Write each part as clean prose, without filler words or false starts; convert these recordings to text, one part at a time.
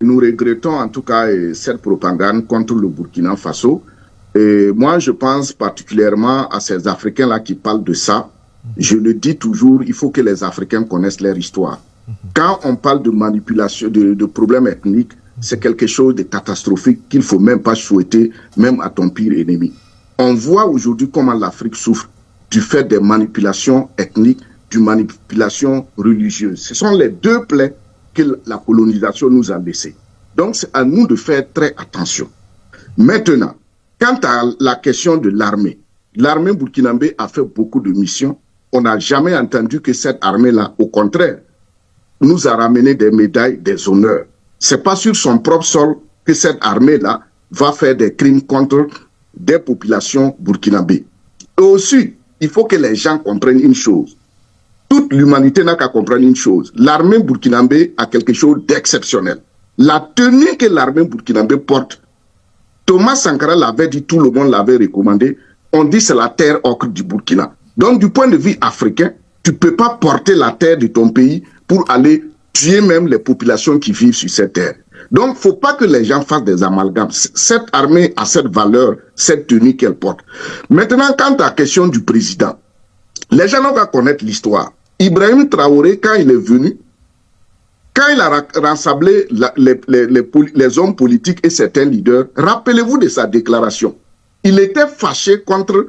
Nous regrettons en tout cas cette propagande contre le Burkina Faso. Et moi, je pense particulièrement à ces Africains-là qui parlent de ça. Je le dis toujours, il faut que les Africains connaissent leur histoire. Quand on parle de manipulation, de problèmes ethniques, c'est quelque chose de catastrophique qu'il ne faut même pas souhaiter, même à ton pire ennemi. On voit aujourd'hui comment l'Afrique souffre du fait des manipulations ethniques, du manipulation religieuse. Ce sont les deux plaies que la colonisation nous a laissées. Donc, c'est à nous de faire très attention. Maintenant, quant à la question de l'armée burkinabé a fait beaucoup de missions. On n'a jamais entendu que cette armée-là, au contraire, nous a ramené des médailles, des honneurs. Ce n'est pas sur son propre sol que cette armée-là va faire des crimes contre des populations burkinabées. Et aussi, il faut que les gens comprennent une chose. Toute l'humanité n'a qu'à comprendre une chose. L'armée burkinabé a quelque chose d'exceptionnel. La tenue que l'armée burkinabé porte, Thomas Sankara l'avait dit, tout le monde l'avait recommandé, on dit c'est la terre ocre du Burkina. Donc du point de vue africain, tu ne peux pas porter la terre de ton pays pour aller tuer même les populations qui vivent sur cette terre. Donc il ne faut pas que les gens fassent des amalgames. Cette armée a cette valeur, cette tenue qu'elle porte. Maintenant, quant à la question du président, les gens n'ont qu'à connaître l'histoire. Ibrahim Traoré, quand il est venu, quand il a rassemblé les hommes politiques et certains leaders, rappelez-vous de sa déclaration. Il était fâché contre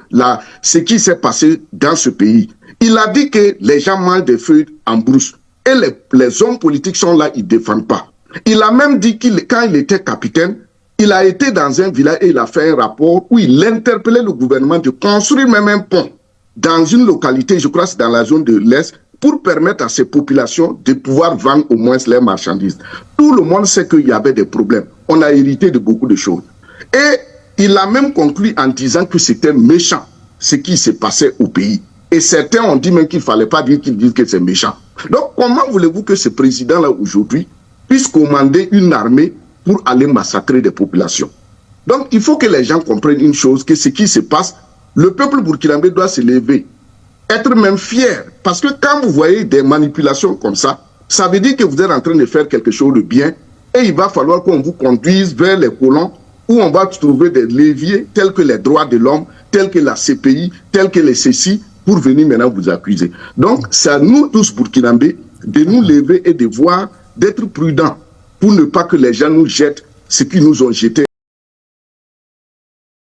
ce qui s'est passé dans ce pays. Il a dit que les gens mangent des feuilles en brousse. Et les hommes politiques sont là, ils ne défendent pas. Il a même dit que quand il était capitaine, il a été dans un village et il a fait un rapport où il interpellait le gouvernement de construire même un pont dans une localité, je crois que c'est dans la zone de l'Est, pour permettre à ces populations de pouvoir vendre au moins leurs marchandises. Tout le monde sait qu'il y avait des problèmes. On a hérité de beaucoup de choses. Et il a même conclu en disant que c'était méchant ce qui s'est passé au pays. Et certains ont dit même qu'il ne fallait pas dire qu'ils disent que c'est méchant. Donc comment voulez-vous que ce président-là aujourd'hui puisse commander une armée pour aller massacrer des populations? Donc il faut que les gens comprennent une chose, que ce qui se passe, le peuple burkinabé doit se lever, être même fier. Parce que quand vous voyez des manipulations comme ça, ça veut dire que vous êtes en train de faire quelque chose de bien et il va falloir qu'on vous conduise vers les colons où on va trouver des leviers tels que les droits de l'homme, tels que la CPI, tels que les CECI, pour venir maintenant vous accuser. Donc, c'est à nous tous burkinabés de nous lever et de voir, d'être prudents pour ne pas que les gens nous jettent ce qu'ils nous ont jeté.